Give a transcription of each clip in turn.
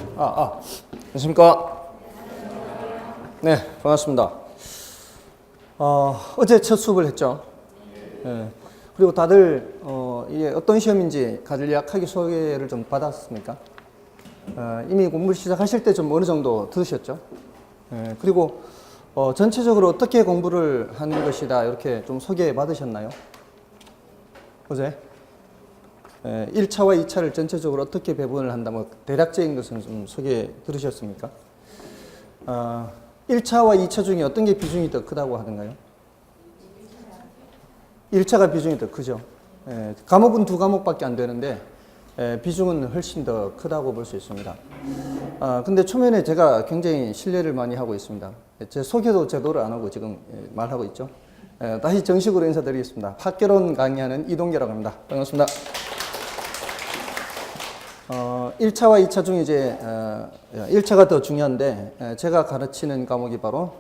안녕하십니까. 네, 반갑습니다. 어제 첫 수업을 했죠. 네. 그리고 다들 이게 어떤 시험인지 간략하게 소개를 좀 받았습니까? 이미 공부를 시작하실 때 좀 어느 정도 들으셨죠? 네. 그리고 전체적으로 어떻게 공부를 하는 것이다 이렇게 좀 소개 받으셨나요? 어제? 1차와 2차를 전체적으로 어떻게 배분을 한다, 뭐 대략적인 것은 좀 소개 들으셨습니까? 1차와 2차 중에 어떤 게 비중이 더 크다고 하던가요? 1차가 비중이 더 크죠. 과목은 2과목밖에 안 되는데 비중은 훨씬 더 크다고 볼 수 있습니다. 근데 초면에 제가 굉장히 신뢰를 많이 하고 있습니다. 제 소개도 제대로 안 하고 지금 말하고 있죠. 다시 정식으로 인사드리겠습니다. 학개론 강의하는 이동계라고 합니다. 반갑습니다. 1차와 2차 중에 이제 1차가 더 중요한데 제가 가르치는 과목이 바로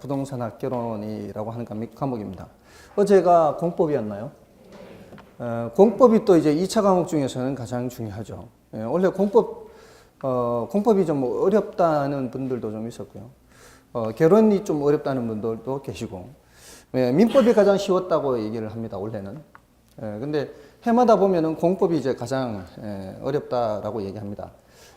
부동산 학개론이라고 하는 과목입니다. 어제가 공법이었나요? 공법이 또 이제 2차 과목 중에서는 가장 중요하죠. 원래 공법이 좀 어렵다는 분들도 좀 있었고요. 개론이 좀 어렵다는 분들도 계시고, 민법이 가장 쉬웠다고 얘기를 합니다, 원래는. 근데 해마다 보면은 공법이 이제 가장 어렵다라고 얘기합니다.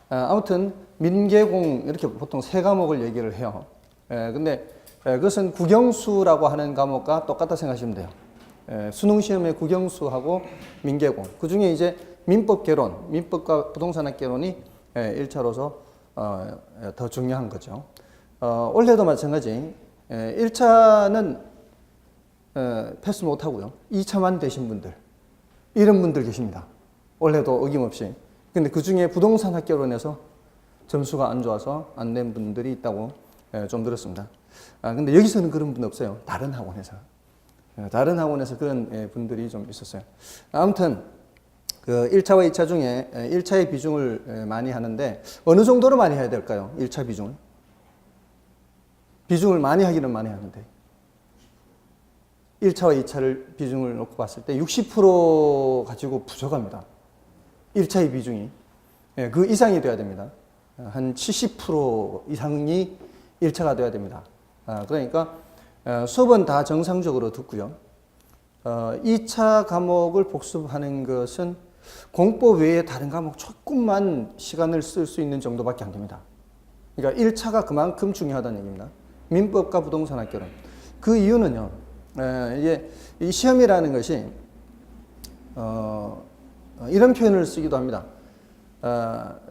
아무튼 민계공 이렇게 보통 세 과목을 얘기를 해요. 근데 그것은 국영수라고 하는 과목과 똑같다 생각하시면 돼요. 수능 시험의 국영수하고 민계공. 그 중에 이제 민법 개론, 민법과 부동산학 개론이 1차로서 더 중요한 거죠. 올해도 마찬가지. 1차는 패스 못 하고요. 2차만 되신 분들. 이런 분들 계십니다. 올해도 어김없이. 근데 그 중에 부동산 학개론에서 점수가 안 좋아서 안 낸 분들이 있다고 좀 들었습니다. 근데 여기서는 그런 분 없어요. 다른 학원에서. 다른 학원에서 그런 분들이 좀 있었어요. 아무튼, 그 1차와 2차 중에 1차의 비중을 많이 하는데 어느 정도로 많이 해야 될까요? 1차 비중을. 비중을 많이 하기는 많이 하는데. 1차와 2차를 비중을 놓고 봤을 때 60% 가지고 부족합니다. 1차의 비중이. 그 이상이 돼야 됩니다. 한 70% 이상이 1차가 돼야 됩니다. 그러니까 수업은 다 정상적으로 듣고요. 2차 과목을 복습하는 것은 공법 외에 다른 과목 조금만 시간을 쓸 수 있는 정도밖에 안 됩니다. 그러니까 1차가 그만큼 중요하다는 얘기입니다. 민법과 부동산 학개론. 그 이유는요. 이게 이 시험이라는 것이 이런 표현을 쓰기도 합니다.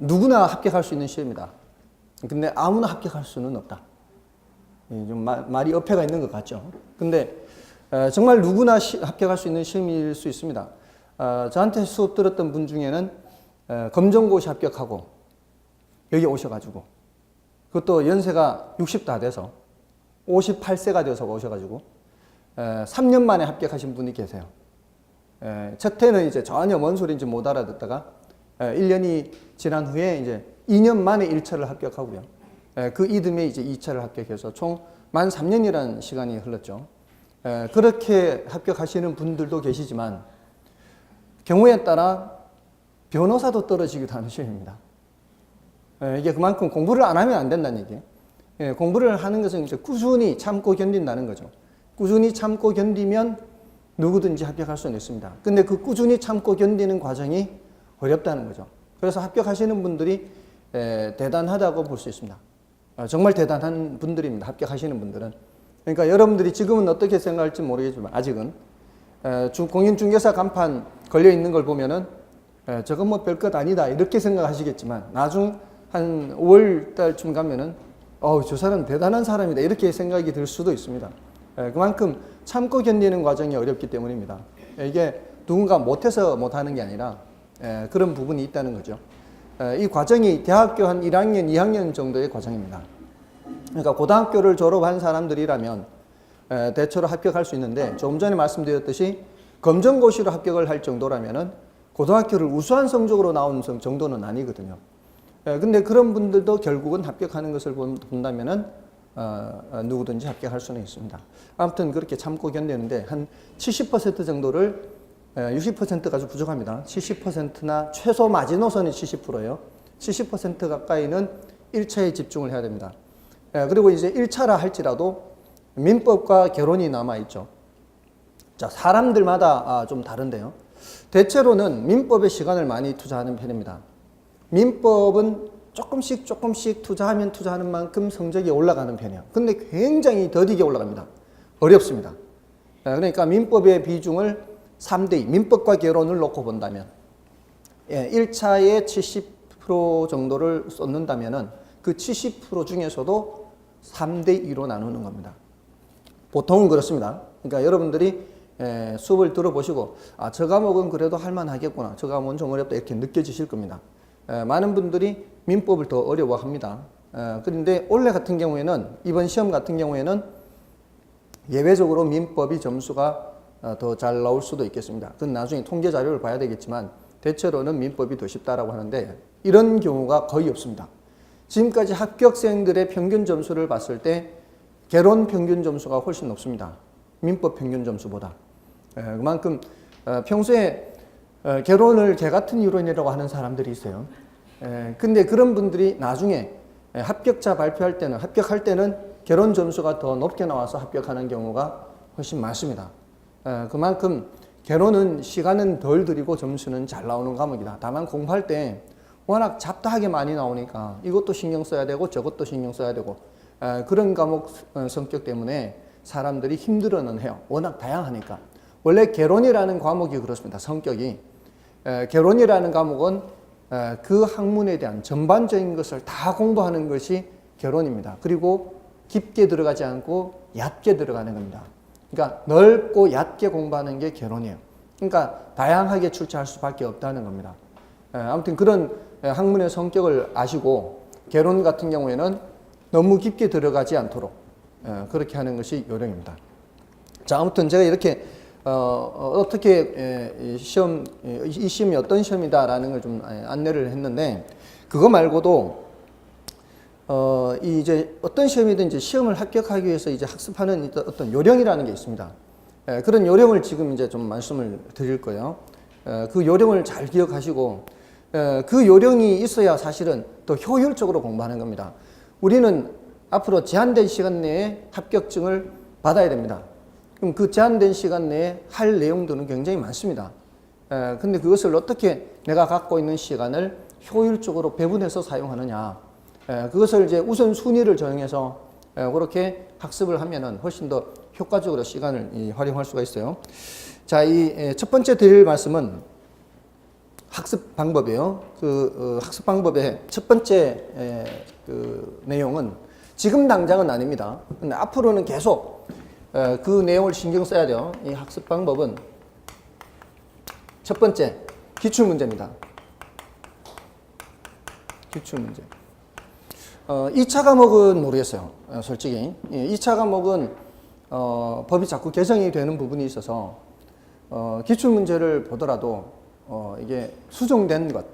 누구나 합격할 수 있는 시험이다. 근데 아무나 합격할 수는 없다. 좀 말이 어폐가 있는 것 같죠. 근데 정말 누구나 합격할 수 있는 시험일 수 있습니다. 저한테 수업 들었던 분 중에는 검정고시 합격하고 여기 오셔가지고 그것도 연세가 60 다 돼서 58세가 되어서 오셔가지고 3년 만에 합격하신 분이 계세요. 첫 해는 이제 전혀 뭔 소리인지 못 알아듣다가 1년이 지난 후에 이제 2년 만에 1차를 합격하고요. 그 이듬해 이제 2차를 합격해서 총 만 3년이라는 시간이 흘렀죠. 그렇게 합격하시는 분들도 계시지만 경우에 따라 변호사도 떨어지기도 하는 시험입니다. 이게 그만큼 공부를 안 하면 안 된다는 얘기예요. 공부를 하는 것은 이제 꾸준히 참고 견딘다는 거죠. 꾸준히 참고 견디면 누구든지 합격할 수는 있습니다. 근데 그 꾸준히 참고 견디는 과정이 어렵다는 거죠. 그래서 합격하시는 분들이 대단하다고 볼 수 있습니다. 정말 대단한 분들입니다. 합격하시는 분들은. 그러니까 여러분들이 지금은 어떻게 생각할지 모르겠지만 아직은 공인중개사 간판 걸려 있는 걸 보면은 저건 뭐 별것 아니다 이렇게 생각하시겠지만 나중 한 5월 달쯤 가면은 저 사람 대단한 사람이다 이렇게 생각이 들 수도 있습니다. 그만큼 참고 견디는 과정이 어렵기 때문입니다. 이게 누군가 못해서 못하는 게 아니라 그런 부분이 있다는 거죠. 이 과정이 대학교 한 1학년, 2학년 정도의 과정입니다. 그러니까 고등학교를 졸업한 사람들이라면 대체로 합격할 수 있는데 조금 전에 말씀드렸듯이 검정고시로 합격을 할 정도라면은 고등학교를 우수한 성적으로 나온 정도는 아니거든요. 근데 그런 분들도 결국은 합격하는 것을 본다면은 누구든지 합격할 수는 있습니다. 아무튼 그렇게 참고 견디는데 한 70% 정도를 60%가 좀 부족합니다. 70%나 최소 마지노선이 70%예요. 70% 가까이는 1차에 집중을 해야 됩니다. 그리고 이제 1차라 할지라도 민법과 결혼이 남아있죠. 자, 사람들마다 좀 다른데요. 대체로는 민법에 시간을 많이 투자하는 편입니다. 민법은 조금씩 투자하면 투자하는 만큼 성적이 올라가는 편이에요. 근데 굉장히 더디게 올라갑니다. 어렵습니다. 그러니까 민법의 비중을 3대2, 민법과 결혼을 놓고 본다면 1차에 70% 정도를 쏟는다면 그 70% 중에서도 3대2로 나누는 겁니다. 보통은 그렇습니다. 그러니까 여러분들이 수업을 들어보시고 저 과목은 그래도 할만하겠구나, 저 과목은 좀 어렵다 이렇게 느껴지실 겁니다. 많은 분들이 민법을 더 어려워합니다. 그런데 올해 같은 경우에는, 이번 시험 같은 경우에는 예외적으로 민법이 점수가 더 잘 나올 수도 있겠습니다. 그건 나중에 통계 자료를 봐야 되겠지만 대체로는 민법이 더 쉽다라고 하는데 이런 경우가 거의 없습니다. 지금까지 합격생들의 평균 점수를 봤을 때 개론 평균 점수가 훨씬 높습니다. 민법 평균 점수보다. 그만큼 평소에 개론을 개 같은 이론이라고 하는 사람들이 있어요. 근데 그런 분들이 나중에 합격자 발표할 때는, 합격할 때는 개론 점수가 더 높게 나와서 합격하는 경우가 훨씬 많습니다. 그만큼 개론은 시간은 덜 들이고 점수는 잘 나오는 과목이다. 다만 공부할 때 워낙 잡다하게 많이 나오니까 이것도 신경 써야 되고 저것도 신경 써야 되고 그런 과목 성격 때문에 사람들이 힘들어는 해요. 워낙 다양하니까. 원래 개론이라는 과목이 그렇습니다. 성격이. 개론이라는 과목은 그 학문에 대한 전반적인 것을 다 공부하는 것이 개론입니다. 그리고 깊게 들어가지 않고 얕게 들어가는 겁니다. 그러니까 넓고 얕게 공부하는 게 개론이에요. 그러니까 다양하게 출제할 수밖에 없다는 겁니다. 아무튼 그런 학문의 성격을 아시고 개론 같은 경우에는 너무 깊게 들어가지 않도록 그렇게 하는 것이 요령입니다. 자, 아무튼 제가 이렇게 어떻게 이 시험이 어떤 시험이다라는 걸 좀 안내를 했는데, 그거 말고도 이제 어떤 시험이든지 시험을 합격하기 위해서 이제 학습하는 어떤 요령이라는 게 있습니다. 그런 요령을 지금 이제 좀 말씀을 드릴 거예요. 그 요령을 잘 기억하시고 그 요령이 있어야 사실은 더 효율적으로 공부하는 겁니다. 우리는 앞으로 제한된 시간 내에 합격증을 받아야 됩니다. 그럼 그 제한된 시간 내에 할 내용들은 굉장히 많습니다. 근데 그것을 어떻게 내가 갖고 있는 시간을 효율적으로 배분해서 사용하느냐. 그것을 이제 우선순위를 정해서 그렇게 학습을 하면은 훨씬 더 효과적으로 시간을 활용할 수가 있어요. 자, 이 첫 번째 드릴 말씀은 학습 방법이에요. 그 학습 방법의 첫 번째 그 내용은 지금 당장은 아닙니다. 근데 앞으로는 계속 그 내용을 신경 써야 돼요. 이 학습 방법은 첫 번째, 기출문제입니다. 기출문제. 2차 과목은 모르겠어요. 솔직히. 2차 과목은 법이 자꾸 개정이 되는 부분이 있어서 기출문제를 보더라도 이게 수정된 것,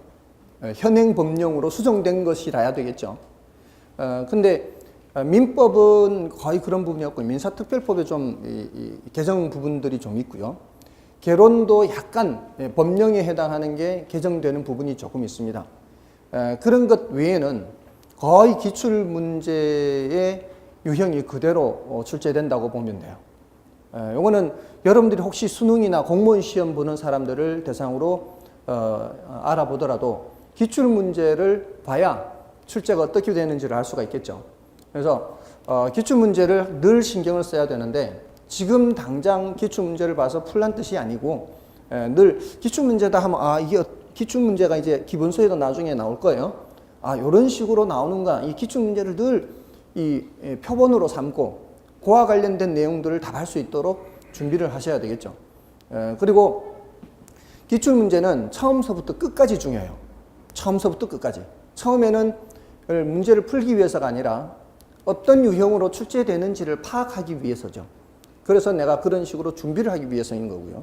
현행 법령으로 수정된 것이라야 되겠죠. 근데 민법은 거의 그런 부분이 없고 민사특별법에 좀 개정 부분들이 좀 있고요. 개론도 약간 법령에 해당하는 게 개정되는 부분이 조금 있습니다. 그런 것 외에는 거의 기출문제의 유형이 그대로 출제된다고 보면 돼요. 이거는 여러분들이 혹시 수능이나 공무원 시험 보는 사람들을 대상으로 알아보더라도 기출문제를 봐야 출제가 어떻게 되는지를 알 수가 있겠죠. 그래서 기출문제를 늘 신경을 써야 되는데 지금 당장 기출문제를 봐서 풀란 뜻이 아니고 늘 기출문제다 하면 이게 기출문제가 이제 기본서에도 나중에 나올 거예요. 이런 식으로 나오는가. 이 기출문제를 늘 이 표본으로 삼고 그와 관련된 내용들을 답할 수 있도록 준비를 하셔야 되겠죠. 그리고 기출문제는 처음서부터 끝까지 중요해요. 처음서부터 끝까지. 처음에는 문제를 풀기 위해서가 아니라 어떤 유형으로 출제되는지를 파악하기 위해서죠. 그래서 내가 그런 식으로 준비를 하기 위해서인 거고요.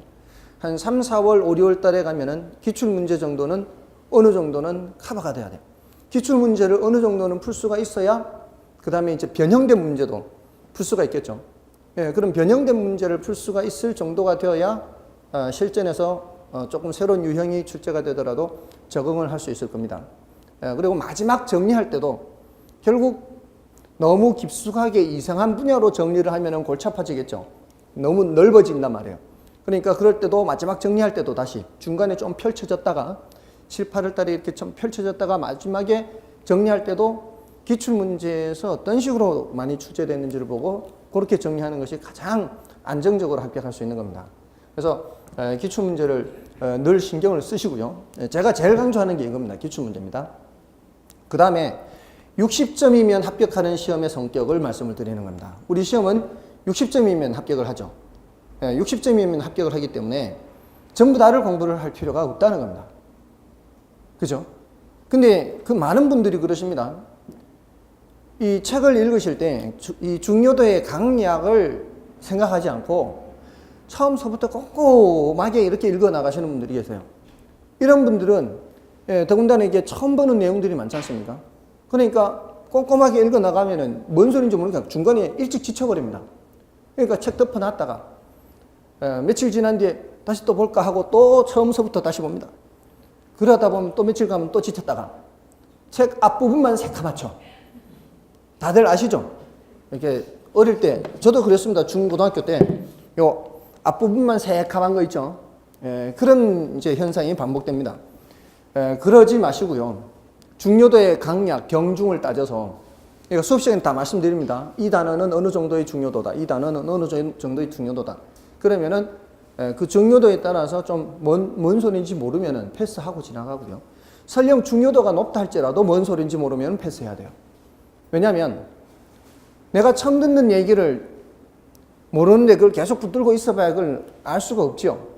한 3, 4월, 5, 6월 달에 가면은 기출문제 정도는 어느 정도는 커버가 돼야 돼요. 기출문제를 어느 정도는 풀 수가 있어야 그 다음에 이제 변형된 문제도 풀 수가 있겠죠. 그럼 변형된 문제를 풀 수가 있을 정도가 되어야 실전에서 조금 새로운 유형이 출제가 되더라도 적응을 할 수 있을 겁니다. 그리고 마지막 정리할 때도 결국 너무 깊숙하게 이상한 분야로 정리를 하면 골치 아파지겠죠. 너무 넓어진단 말이에요. 그러니까 그럴 때도 마지막 정리할 때도 다시 중간에 좀 펼쳐졌다가 7, 8월 달에 이렇게 좀 펼쳐졌다가 마지막에 정리할 때도 기출문제에서 어떤 식으로 많이 출제됐는지를 보고 그렇게 정리하는 것이 가장 안정적으로 합격할 수 있는 겁니다. 그래서 기출문제를 늘 신경을 쓰시고요. 제가 제일 강조하는 게 이겁니다. 기출문제입니다. 그 다음에 60점이면 합격하는 시험의 성격을 말씀을 드리는 겁니다. 우리 시험은 60점이면 합격을 하죠. 60점이면 합격을 하기 때문에 전부 다를 공부를 할 필요가 없다는 겁니다. 그죠? 근데 그 많은 분들이 그러십니다. 이 책을 읽으실 때 이 중요도의 강약을 생각하지 않고 처음서부터 꼼꼼하게 이렇게 읽어 나가시는 분들이 계세요. 이런 분들은 더군다나 이게 처음 보는 내용들이 많지 않습니까? 그러니까 꼼꼼하게 읽어 나가면은 뭔 소리인지 모르니까 중간에 일찍 지쳐버립니다. 그러니까 책 덮어놨다가 며칠 지난 뒤에 다시 또 볼까 하고 또 처음서부터 다시 봅니다. 그러다 보면 또 며칠 가면 또 지쳤다가 책 앞부분만 새카맣죠. 다들 아시죠? 이렇게 어릴 때 저도 그랬습니다. 중고등학교 때 요 앞부분만 새카만 거 있죠. 그런 이제 현상이 반복됩니다. 그러지 마시고요. 중요도의 강약, 경중을 따져서 그러니까 수업 시간에 다 말씀드립니다. 이 단어는 어느 정도의 중요도다. 이 단어는 어느 정도의 중요도다. 그러면은 그 중요도에 따라서 좀 뭔 소리인지 모르면은 패스하고 지나가고요. 설령 중요도가 높다 할지라도 뭔 소리인지 모르면 패스해야 돼요. 왜냐하면 내가 처음 듣는 얘기를 모르는데 그걸 계속 붙들고 있어봐야 그걸 알 수가 없죠.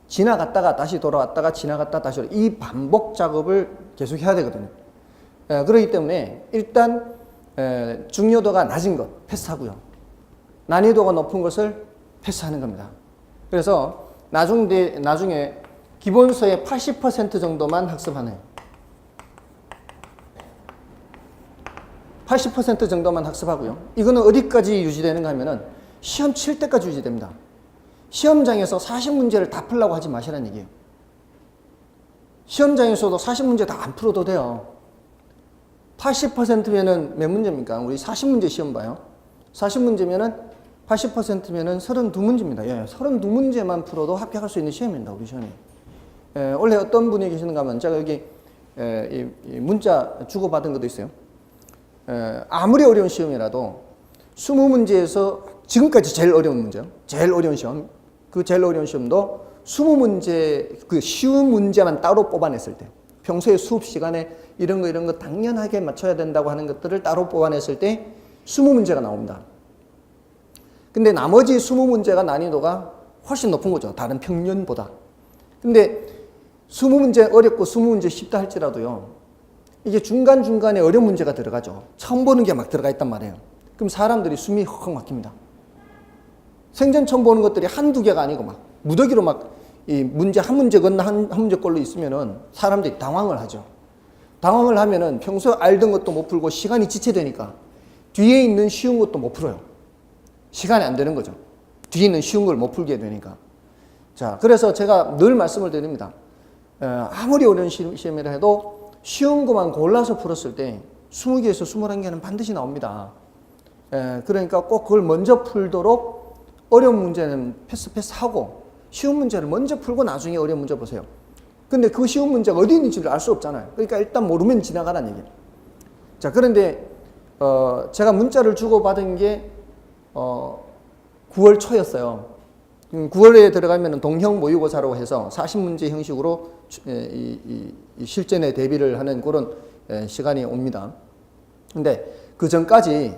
지나갔다가 다시 돌아왔다가 지나갔다 다시 이 반복 작업을 계속 해야 되거든요. 그렇기 때문에 일단 중요도가 낮은 것 패스하고요. 난이도가 높은 것을 패스하는 겁니다. 그래서 나중에 기본서의 80% 정도만 학습하네요. 80% 정도만 학습하고요. 이거는 어디까지 유지되는가 하면은 시험 칠 때까지 유지됩니다. 시험장에서 40문제를 다 풀라고 하지 마시라는 얘기예요. 시험장에서도 40문제 다 안 풀어도 돼요. 80%면은 몇 문제입니까? 우리 40문제 시험 봐요. 40문제면은 80%면은 32문제입니다. 예, 32문제만 풀어도 합격할 수 있는 시험입니다. 우리 시험이. 원래 어떤 분이 계시는가 하면 제가 여기 이 문자 주고받은 것도 있어요. 아무리 어려운 시험이라도 20문제에서 지금까지 제일 어려운 문제요. 제일 어려운 시험. 그 제일 어려운 시험도 20문제, 그 쉬운 문제만 따로 뽑아냈을 때, 평소에 수업 시간에 이런 거 당연하게 맞춰야 된다고 하는 것들을 따로 뽑아냈을 때 20문제가 나옵니다. 근데 나머지 20문제가 난이도가 훨씬 높은 거죠. 다른 평년보다. 근데 20문제 어렵고 20문제 쉽다 할지라도요. 이게 중간중간에 어려운 문제가 들어가죠. 처음 보는 게 막 들어가 있단 말이에요. 그럼 사람들이 숨이 헉헉 막힙니다. 생전 처음 보는 것들이 한두 개가 아니고 막 무더기로 막 이 문제 한 문제 건너 한 문제꼴로 있으면은 사람들이 당황을 하죠. 당황을 하면은 평소에 알던 것도 못 풀고 시간이 지체되니까 뒤에 있는 쉬운 것도 못 풀어요. 시간이 안 되는 거죠. 뒤에 있는 쉬운 걸 못 풀게 되니까. 자, 그래서 제가 늘 말씀을 드립니다. 아무리 어려운 시험이라 해도 쉬운 것만 골라서 풀었을 때 20개에서 21개는 반드시 나옵니다. 그러니까 꼭 그걸 먼저 풀도록 어려운 문제는 패스하고 쉬운 문제를 먼저 풀고 나중에 어려운 문제 보세요. 근데 그 쉬운 문제가 어디 있는지를 알 수 없잖아요. 그러니까 일단 모르면 지나가라는 얘기예요. 자, 그런데 제가 문자를 주고받은 게 9월 초였어요. 9월에 들어가면 동형 모의고사라고 해서 40문제 형식으로 이 실전에 대비를 하는 그런 시간이 옵니다. 근데 그 전까지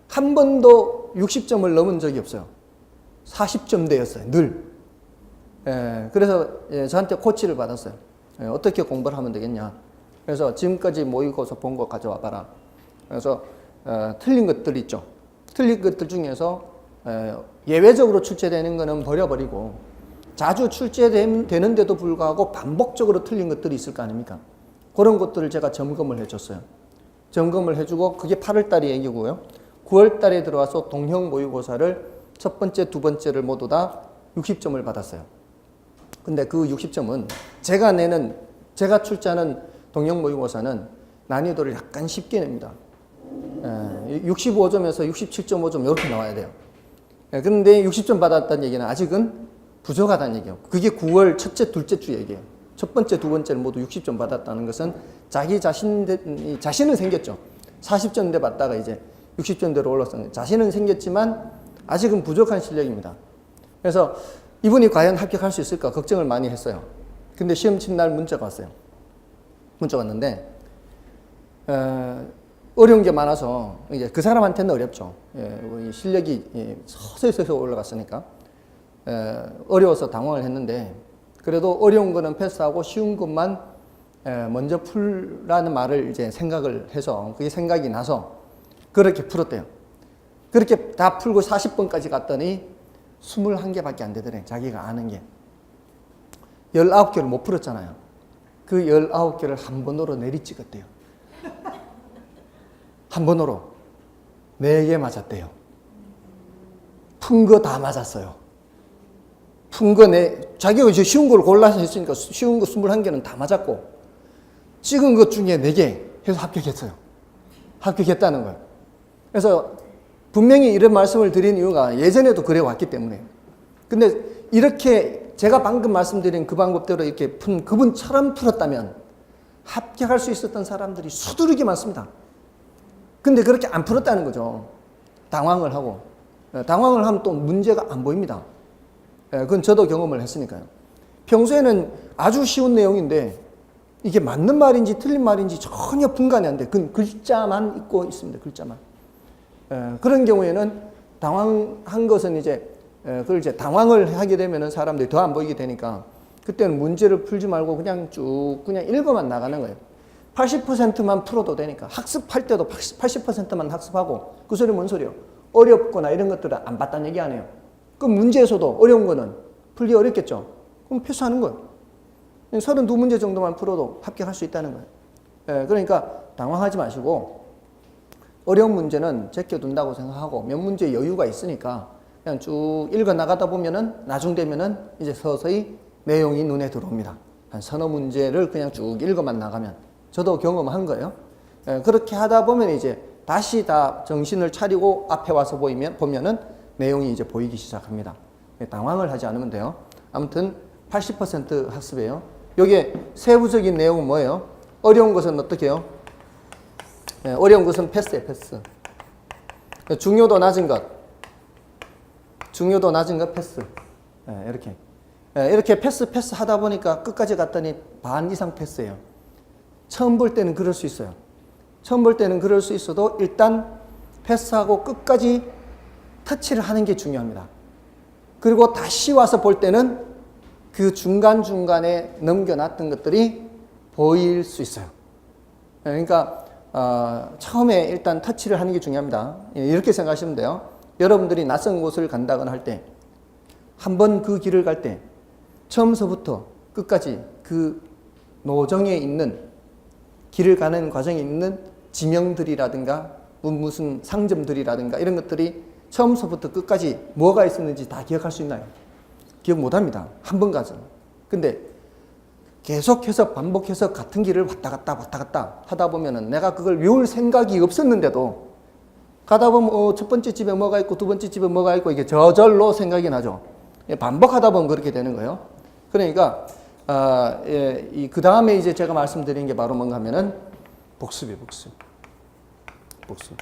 한 번도 60점을 넘은 적이 없어요. 40점대였어요. 늘. 그래서 저한테 코치를 받았어요. 어떻게 공부를 하면 되겠냐. 그래서 지금까지 모의고사 본 거 가져와 봐라. 그래서 틀린 것들 있죠. 틀린 것들 중에서 예외적으로 출제되는 거는 버려버리고 자주 출제되는데도 불구하고 반복적으로 틀린 것들이 있을 거 아닙니까? 그런 것들을 제가 점검을 해줬어요. 점검을 해주고 그게 8월 달이 얘기고요. 9월 달에 들어와서 동형 모의고사를 첫 번째, 두 번째를 모두 다 60점을 받았어요. 근데 그 60점은 제가 출제하는 동영 모의고사는 난이도를 약간 쉽게 냅니다. 65점에서 67.5점 이렇게 나와야 돼요. 그런데 60점 받았다는 얘기는 아직은 부족하다는 얘기예요. 그게 9월 첫째, 둘째 주 얘기예요. 첫 번째, 두 번째는 모두 60점 받았다는 것은 자기 자신은 생겼죠. 40점대 받다가 이제 60점대로 올랐어요. 자신은 생겼지만 아직은 부족한 실력입니다. 그래서 이분이 과연 합격할 수 있을까 걱정을 많이 했어요. 근데 시험 친 날 문자가 왔어요. 문자가 왔는데 어려운 게 많아서 이제 그 사람한테는 어렵죠. 실력이 서서히 올라갔으니까 어려워서 당황을 했는데 그래도 어려운 거는 패스하고 쉬운 것만 먼저 풀라는 말을 이제 생각을 해서 그게 생각이 나서 그렇게 풀었대요. 그렇게 다 풀고 40번까지 갔더니 21개밖에 안 되더래. 자기가 아는 게. 19개를 못 풀었잖아요. 그 19개를 한 번으로 내리찍었대요. 한 번으로 4개 맞았대요. 푼 거 다 맞았어요. 푼 거 자기가 이제 쉬운 걸 골라서 했으니까 쉬운 거 21개는 다 맞았고 찍은 것 중에 4개 해서 합격했어요. 합격했다는 거예요. 그래서 분명히 이런 말씀을 드린 이유가 예전에도 그래 왔기 때문에. 근데 이렇게 제가 방금 말씀드린 그 방법대로 이렇게 푼 그분처럼 풀었다면 합격할 수 있었던 사람들이 수두룩이 많습니다. 근데 그렇게 안 풀었다는 거죠. 당황을 하고. 당황을 하면 또 문제가 안 보입니다. 그건 저도 경험을 했으니까요. 평소에는 아주 쉬운 내용인데 이게 맞는 말인지 틀린 말인지 전혀 분간이 안 돼. 그건 글자만 읽고 있습니다. 글자만. 그런 경우에는 당황한 것은 이제 그걸 이제 당황을 하게 되면은 사람들이 더 안 보이게 되니까 그때는 문제를 풀지 말고 그냥 쭉 그냥 읽어만 나가는 거예요. 80%만 풀어도 되니까 학습할 때도 80%만 학습하고 그 소리 뭔 소리예요? 어렵거나 이런 것들은 안 봤다는 얘기 아니에요. 그 문제에서도 어려운 거는 풀기 어렵겠죠. 그럼 패스하는 거예요. 32문제 정도만 풀어도 합격할 수 있다는 거예요. 그러니까 당황하지 마시고 어려운 문제는 제껴둔다고 생각하고 몇 문제 여유가 있으니까 그냥 쭉 읽어 나가다 보면은 나중 되면은 이제 서서히 내용이 눈에 들어옵니다. 한 서너 문제를 그냥 쭉 읽어만 나가면 저도 경험한 거예요. 그렇게 하다 보면 이제 다시 다 정신을 차리고 앞에 와서 보면은 내용이 이제 보이기 시작합니다. 당황을 하지 않으면 돼요. 아무튼 80% 학습이에요. 여기에 세부적인 내용은 뭐예요? 어려운 것은 어떻게 해요? 어려운 것은 패스예요, 패스. 중요도 낮은 것. 중요도 낮은 것 패스. 이렇게. 이렇게 패스 하다 보니까 끝까지 갔더니 반 이상 패스예요. 처음 볼 때는 그럴 수 있어요. 처음 볼 때는 그럴 수 있어도 일단 패스하고 끝까지 터치를 하는 게 중요합니다. 그리고 다시 와서 볼 때는 그 중간중간에 넘겨놨던 것들이 보일 수 있어요. 그러니까 처음에 일단 터치를 하는 게 중요합니다. 이렇게 생각하시면 돼요. 여러분들이 낯선 곳을 간다거나 할 때 한 번 그 길을 갈 때 처음서부터 끝까지 그 노정에 있는 길을 가는 과정에 있는 지명들이라든가 무슨 상점들이라든가 이런 것들이 처음서부터 끝까지 뭐가 있었는지 다 기억할 수 있나요? 기억 못합니다. 한 번 가서. 근데 계속해서 반복해서 같은 길을 왔다 갔다 하다 보면은 내가 그걸 외울 생각이 없었는데도 가다 보면 첫 번째 집에 뭐가 있고 두 번째 집에 뭐가 있고 이게 저절로 생각이 나죠. 반복하다 보면 그렇게 되는 거예요. 그러니까 그 다음에 이제 제가 말씀드린 게 바로 뭔가 하면은 복습이에요. 복습.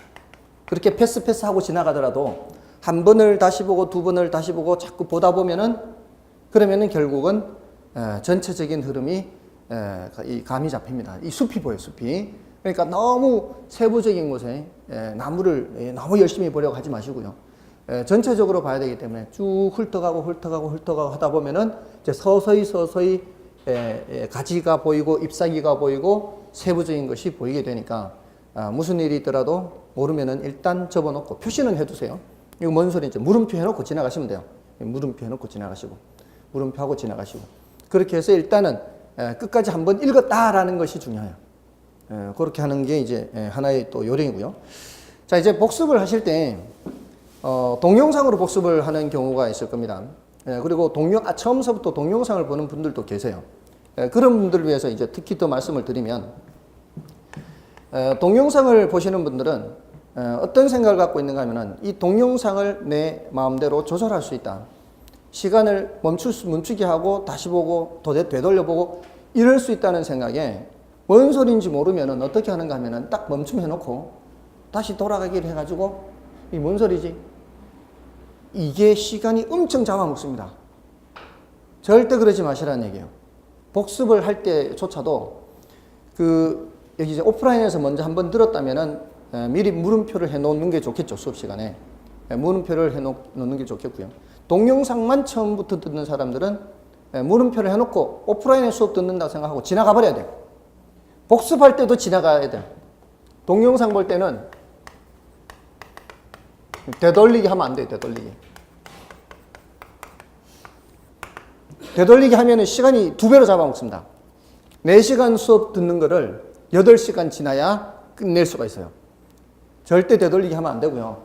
그렇게 패스하고 지나가더라도 한 번을 다시 보고 두 번을 다시 보고 자꾸 보다 보면은 그러면은 결국은 전체적인 흐름이 이 감이 잡힙니다. 이 숲이 보여요, 숲이. 그러니까 너무 세부적인 곳에 나무를 너무 열심히 보려고 하지 마시고요. 전체적으로 봐야 되기 때문에 쭉 훑어가고 하다 보면은 이제 서서히 가지가 보이고 잎사귀가 보이고 세부적인 것이 보이게 되니까 무슨 일이 있더라도 모르면은 일단 접어놓고 표시는 해두세요. 이거 뭔 소리인지 물음표 해놓고 지나가시면 돼요. 물음표 해놓고 지나가시고 물음표하고 지나가시고 그렇게 해서 일단은 끝까지 한번 읽었다라는 것이 중요해요. 그렇게 하는 게 이제 하나의 또 요령이고요. 자, 이제 복습을 하실 때 동영상으로 복습을 하는 경우가 있을 겁니다. 그리고 처음서부터 동영상을 보는 분들도 계세요. 그런 분들을 위해서 이제 특히 더 말씀을 드리면, 동영상을 보시는 분들은 어떤 생각을 갖고 있는가 하면은 이 동영상을 내 마음대로 조절할 수 있다. 시간을 멈추게 하고 다시 보고 되돌려보고 이럴 수 있다는 생각에 뭔 소리인지 모르면은 어떻게 하는가 하면은 딱 멈춤해 놓고 다시 돌아가기를 해가지고 이 뭔 소리지? 이게 시간이 엄청 잡아먹습니다. 절대 그러지 마시라는 얘기예요. 복습을 할 때조차도 여기 이제 오프라인에서 먼저 한번 들었다면은 미리 물음표를 해 놓는 게 좋겠죠. 수업 시간에. 물음표를 해 놓는 게 좋겠고요. 동영상만 처음부터 듣는 사람들은 물음표를 해 놓고 오프라인에 수업 듣는다고 생각하고 지나가 버려야 돼요. 복습할 때도 지나가야 돼요. 동영상 볼 때는 되돌리기 하면 안 돼요. 되돌리기 하면은 시간이 2배로 잡아먹습니다. 4시간 수업 듣는 거를 8시간 지나야 끝낼 수가 있어요. 절대 되돌리기 하면 안 되고요.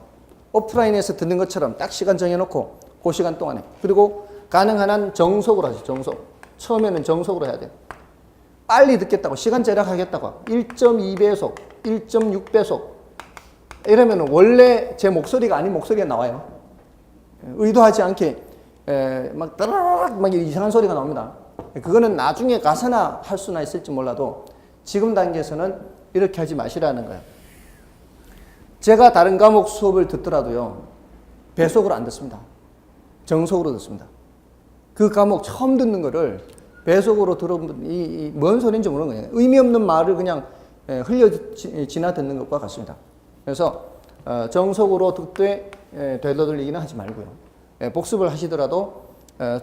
오프라인에서 듣는 것처럼 딱 시간 정해놓고 그 시간 동안에, 그리고 가능한 한 정속으로 하죠. 정속. 처음에는 정속으로 해야 돼요. 빨리 듣겠다고, 시간 절약하겠다고 1.2배속, 1.6배속 이러면 원래 제 목소리가 아닌 목소리가 나와요. 의도하지 않게 막 따라락 막 이상한 소리가 나옵니다. 그거는 나중에 가서나 할 수나 있을지 몰라도 지금 단계에서는 이렇게 하지 마시라는 거예요. 제가 다른 과목 수업을 듣더라도요, 배속으로 안 듣습니다. 정속으로 듣습니다. 그 과목 처음 듣는 거를 배속으로 들어보면 뭔 소리인지 모르는 거예요. 의미 없는 말을 그냥 지나 듣는 것과 같습니다. 그래서 정속으로 듣되 되돌리기는 하지 말고요. 복습을 하시더라도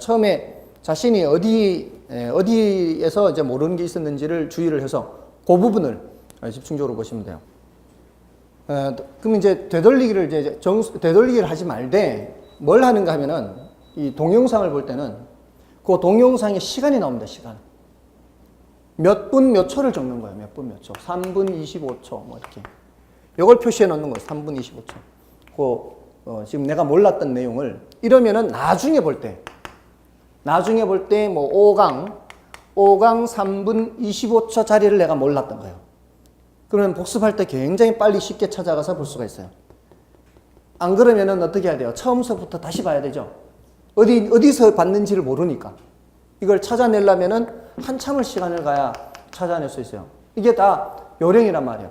처음에 자신이 어디에서 이제 모르는 게 있었는지를 주의를 해서 그 부분을 집중적으로 보시면 돼요. 그럼 이제 되돌리기를 하지 말되 뭘 하는가 하면은 이 동영상을 볼 때는 그 동영상에 시간이 나옵니다. 시간. 몇 분 몇 초를 적는 거예요. 몇 분 몇 초. 3분 25초 뭐 이렇게. 이걸 표시해 놓는 거예요. 3분 25초. 지금 내가 몰랐던 내용을 이러면은 나중에 볼 때 뭐 5강 3분 25초 자리를 내가 몰랐던 거예요. 그러면 복습할 때 굉장히 빨리 쉽게 찾아가서 볼 수가 있어요. 안 그러면은 어떻게 해야 돼요? 처음서부터 다시 봐야 되죠. 어디서 봤는지를 모르니까. 이걸 찾아내려면은 한참을 시간을 가야 찾아낼 수 있어요. 이게 다 요령이란 말이에요.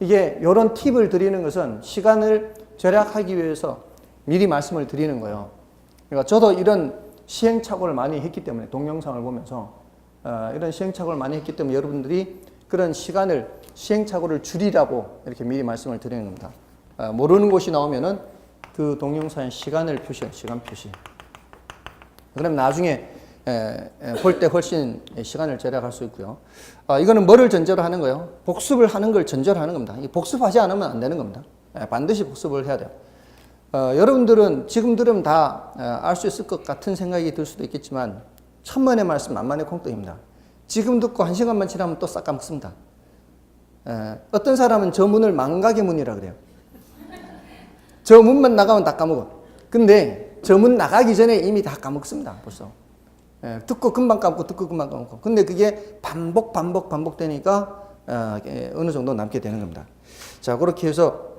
이게 이런 팁을 드리는 것은 시간을 절약하기 위해서 미리 말씀을 드리는 거예요. 그러니까 저도 이런 시행착오를 많이 했기 때문에, 동영상을 보면서 이런 시행착오를 많이 했기 때문에 여러분들이 그런 시행착오를 줄이라고 이렇게 미리 말씀을 드리는 겁니다. 모르는 곳이 나오면은 그 동영상의 시간을 표시해요. 시간 표시. 그럼 나중에 볼 때 훨씬 시간을 절약할 수 있고요. 이거는 뭐를 전제로 하는 거예요? 복습을 하는 걸 전제로 하는 겁니다. 복습하지 않으면 안 되는 겁니다. 반드시 복습을 해야 돼요. 여러분들은 지금 들으면 다 알 수 있을 것 같은 생각이 들 수도 있겠지만 천만의 말씀 만만의 콩떡입니다. 지금 듣고 1시간만 지나면 또 싹 까먹습니다. 어떤 사람은 저 문을 망각의 문이라 그래요. 저 문만 나가면 다 까먹어. 근데 저 문 나가기 전에 이미 다 까먹습니다. 벌써. 듣고 금방 까먹고 듣고 금방 까먹고. 근데 그게 반복되니까 어느 정도 남게 되는 겁니다. 자, 그렇게 해서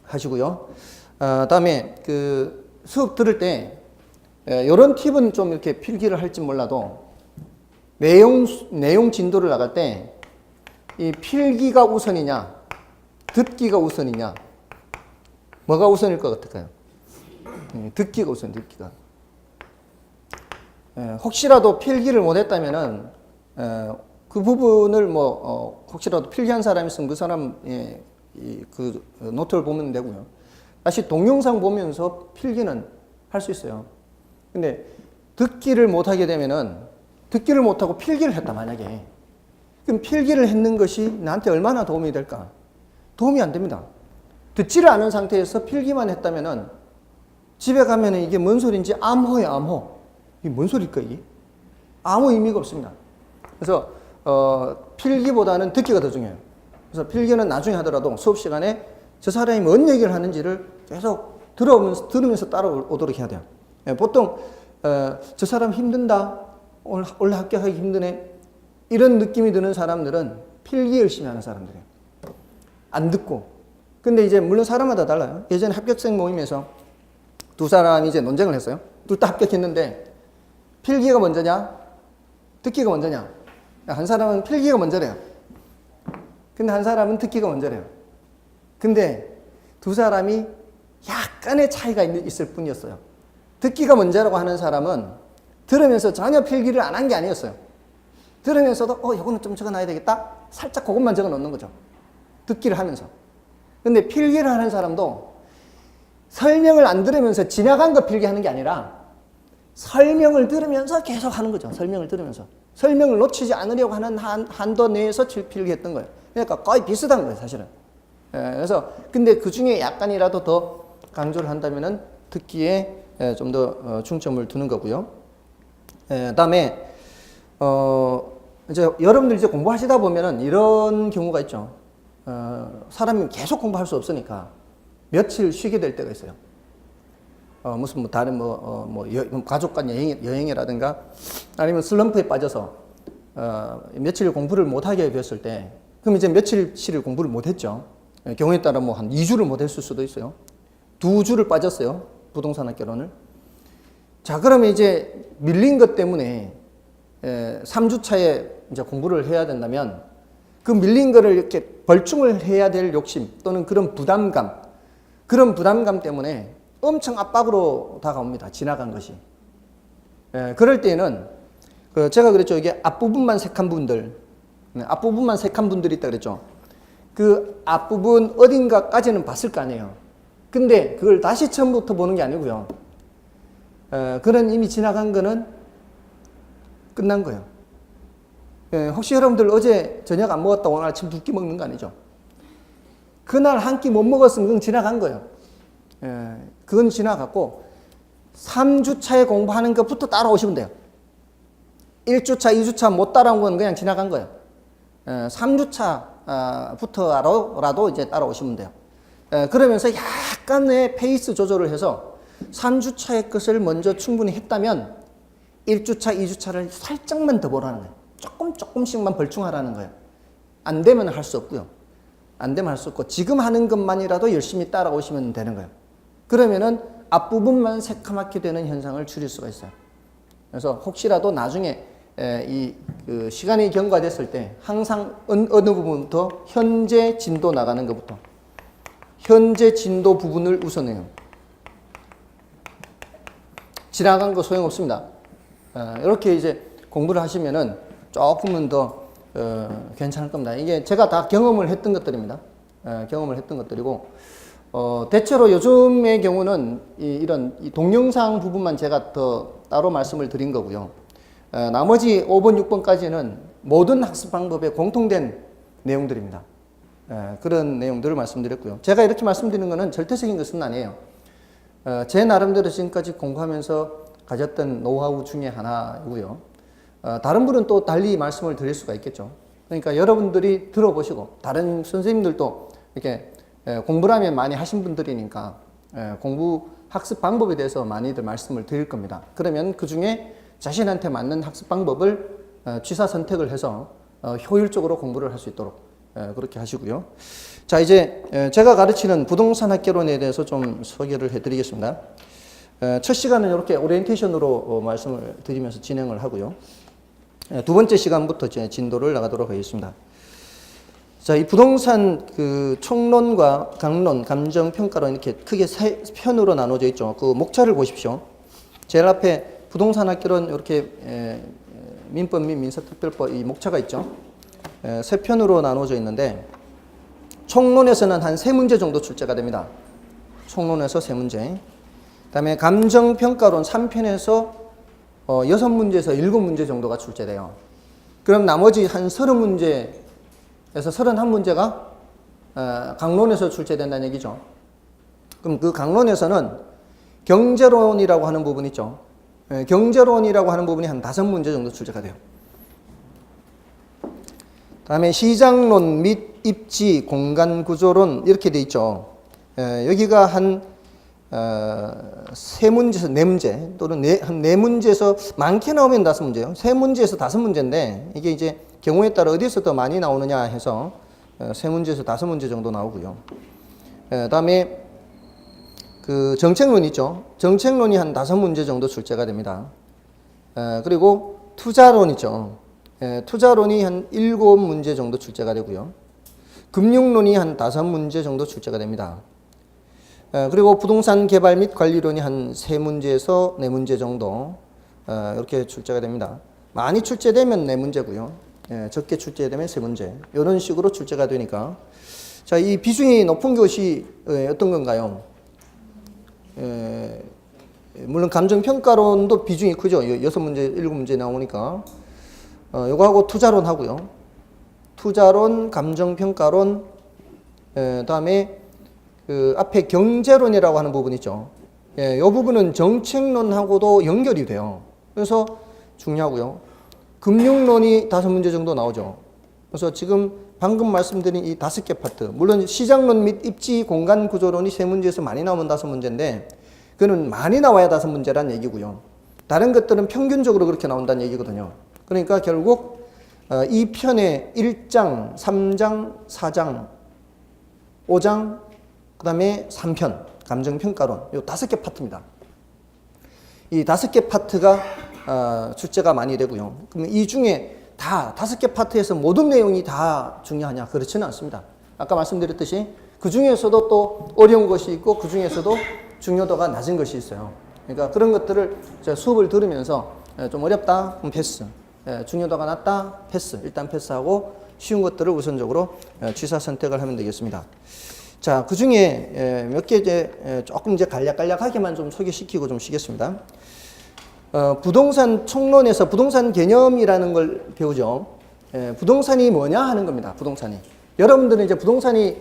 하시고요. 다음에 그 수업 들을 때 이런 팁은 좀 이렇게 필기를 할지 몰라도 내용 진도를 나갈 때 이 필기가 우선이냐 듣기가 우선이냐, 뭐가 우선일 것 같을까요? 듣기가 우선, 듣기가. 혹시라도 필기를 못했다면은 그 부분을 혹시라도 필기한 사람이 있으면 그 사람 그 노트를 보면 되고요. 다시 동영상 보면서 필기는 할 수 있어요. 근데 듣기를 못하게 되면은, 듣기를 못하고 필기를 했다 만약에, 그럼 필기를 했는 것이 나한테 얼마나 도움이 될까? 도움이 안 됩니다. 듣지를 않은 상태에서 필기만 했다면은 집에 가면은 이게 뭔 소리인지 암호예요, 암호. 이게 뭔 소리일까, 이게? 아무 의미가 없습니다. 그래서 필기보다는 듣기가 더 중요해요. 그래서 필기는 나중에 하더라도 수업 시간에 저 사람이 뭔 얘기를 하는지를 계속 들으면서 따라오도록 해야 돼요. 보통 저 사람 힘든다, 원래 합격하기 힘드네. 이런 느낌이 드는 사람들은 필기 열심히 하는 사람들이에요. 안 듣고. 근데 이제 물론 사람마다 달라요. 예전에 합격생 모임에서 두 사람이 이제 논쟁을 했어요. 둘 다 합격했는데 필기가 먼저냐? 듣기가 먼저냐? 한 사람은 필기가 먼저래요. 근데 한 사람은 듣기가 먼저래요. 근데 두 사람이 약간의 차이가 있을 뿐이었어요. 듣기가 먼저라고 하는 사람은 들으면서 전혀 필기를 안 한 게 아니었어요. 들으면서도 이거는 좀 적어놔야 되겠다. 살짝 그것만 적어놓는 거죠. 듣기를 하면서. 근데 필기를 하는 사람도 설명을 안 들으면서 지나간 거 필기하는 게 아니라 설명을 들으면서 계속 하는 거죠. 설명을 들으면서. 설명을 놓치지 않으려고 하는 한도 내에서 필기했던 거예요. 그러니까 거의 비슷한 거예요, 사실은. 그래서 근데 그 중에 약간이라도 더 강조를 한다면은 듣기에 좀 더 중점을 두는 거고요. 그다음에 이제 여러분들 이제 공부하시다 보면은 이런 경우가 있죠. 사람이 계속 공부할 수 없으니까 며칠 쉬게 될 때가 있어요. 무슨 뭐 다른 가족 간 여행이라든가 아니면 슬럼프에 빠져서 며칠 공부를 못하게 되었을 때 그럼 이제 며칠치를 공부를 못했죠. 경우에 따라 뭐 한 2주를 못했을 수도 있어요. 2주를 빠졌어요. 부동산 학개론을. 자, 그러면 이제 밀린 것 때문에 3주 차에 이제 공부를 해야 된다면 그 밀린 거를 이렇게 벌충을 해야 될 욕심 또는 그런 부담감 때문에 엄청 압박으로 다가옵니다. 지나간 것이. 그럴 때는 제가 그랬죠. 이게 앞부분만 색한 분들, 앞부분만 색한 분들이 있다 그랬죠. 그 앞부분 어딘가까지는 봤을 거 아니에요. 근데 그걸 다시 처음부터 보는 게 아니고요. 그런 이미 지나간 거는 끝난 거예요. 혹시 여러분들 어제 저녁 안 먹었다 오늘 아침 2끼 먹는 거 아니죠? 그날 한 끼 못 먹었으면 그건 지나간 거예요. 그건 지나갔고 3주차에 공부하는 것부터 따라오시면 돼요. 1주차, 2주차 못 따라온 건 그냥 지나간 거예요. 3주차부터라도 이제 따라오시면 돼요. 그러면서 약간의 페이스 조절을 해서 3주차의 것을 먼저 충분히 했다면 1주차, 2주차를 살짝만 더 보라는 거예요. 조금씩만 벌충하라는 거예요. 안 되면 할 수 없고요. 안 되면 할 수 없고 지금 하는 것만이라도 열심히 따라오시면 되는 거예요. 그러면은 앞부분만 새카맣게 되는 현상을 줄일 수가 있어요. 그래서 혹시라도 나중에 그 시간이 경과됐을 때 항상 어느 부분부터 현재 진도 나가는 것부터 현재 진도 부분을 우선해요. 지나간 거 소용없습니다. 이렇게 이제 공부를 하시면은 조금은 더 괜찮을 겁니다. 이게 제가 다 경험을 했던 것들입니다. 경험을 했던 것들이고 대체로 요즘의 경우는 이런 동영상 부분만 제가 더 따로 말씀을 드린 거고요. 나머지 5번, 6번까지는 모든 학습 방법에 공통된 내용들입니다. 그런 내용들을 말씀드렸고요. 제가 이렇게 말씀드리는 것은 절대적인 것은 아니에요. 제 나름대로 지금까지 공부하면서 가졌던 노하우 중에 하나이고요. 다른 분은 또 달리 말씀을 드릴 수가 있겠죠. 그러니까 여러분들이 들어보시고 다른 선생님들도 이렇게 공부를 하면 많이 하신 분들이니까 공부 학습 방법에 대해서 많이들 말씀을 드릴 겁니다. 그러면 그 중에 자신한테 맞는 학습 방법을 취사 선택을 해서 효율적으로 공부를 할 수 있도록 그렇게 하시고요. 자, 이제 제가 가르치는 부동산 학개론에 대해서 좀 소개를 해드리겠습니다. 첫 시간은 이렇게 오리엔테이션으로 말씀을 드리면서 진행을 하고요. 두 번째 시간부터 제 진도를 나가도록 하겠습니다. 자, 이 부동산 그 총론과 강론, 감정평가론 이렇게 크게 세 편으로 나눠져 있죠. 그 목차를 보십시오. 제일 앞에 부동산 학개론 이렇게 민법 및 민사특별법 이 목차가 있죠. 세 편으로 나눠져 있는데 총론에서는 한 3문제 정도 출제가 됩니다. 총론에서 3문제. 그다음에 감정평가론 3편에서 6문제에서 7문제 정도가 출제돼요. 그럼 나머지 한 30문제에서 31문제가 강론에서 출제된다는 얘기죠. 그럼 그 강론에서는 경제론이라고 하는 부분 있죠. 경제론이라고 하는 부분이 한 5문제 정도 출제가 돼요. 다음에 시장론 및 입지, 공간구조론 이렇게 돼 있죠. 여기가 한 세 문제에서 네 문제 또는 한 네 문제에서 많게 나오면 다섯 문제요. 세 문제에서 다섯 문제인데 이게 이제 경우에 따라 어디서 더 많이 나오느냐 해서 세 문제에서 다섯 문제 정도 나오고요. 그다음에 그 정책론 있죠. 정책론이 한 다섯 문제 정도 출제가 됩니다. 그리고 투자론 있죠. 투자론이 한 일곱 문제 정도 출제가 되고요. 금융론이 한 다섯 문제 정도 출제가 됩니다. 그리고 부동산 개발 및 관리론이 한 세 문제에서 네 문제 정도 이렇게 출제가 됩니다. 많이 출제되면 네 문제고요. 적게 출제되면 세 문제. 이런 식으로 출제가 되니까 자, 이 비중이 높은 것이 어떤 건가요? 물론 감정평가론도 비중이 크죠. 여섯 문제, 일곱 문제 나오니까 요거하고 투자론 하고요. 투자론, 감정평가론, 다음에 그 앞에 경제론이라고 하는 부분 있죠. 이 부분은 정책론하고도 연결이 돼요. 그래서 중요하고요. 금융론이 다섯 문제 정도 나오죠. 그래서 지금 방금 말씀드린 이 다섯 개 파트, 물론 시장론 및 입지 공간 구조론이 세 문제에서 많이 나오면 다섯 문제인데 그거는 많이 나와야 다섯 문제란 얘기고요. 다른 것들은 평균적으로 그렇게 나온다는 얘기거든요. 그러니까 결국 이 편의 1장, 3장, 4장, 5장, 그 다음에 3편, 감정평가론, 이 다섯 개 파트입니다. 이 다섯 개 파트가 출제가 많이 되고요. 그럼 이 중에 다 다섯 개 파트에서 모든 내용이 다 중요하냐? 그렇지는 않습니다. 아까 말씀드렸듯이 그 중에서도 또 어려운 것이 있고 그 중에서도 중요도가 낮은 것이 있어요. 그러니까 그런 것들을 제가 수업을 들으면서 좀 어렵다? 그럼 패스. 중요도가 낮다? 패스. 일단 패스하고 쉬운 것들을 우선적으로 취사 선택을 하면 되겠습니다. 자, 그 중에 몇 개 이제 조금 이제 간략간략하게만 좀 소개시키고 좀 쉬겠습니다. 부동산 총론에서 부동산 개념이라는 걸 배우죠. 부동산이 뭐냐 하는 겁니다. 부동산이. 여러분들은 이제 부동산이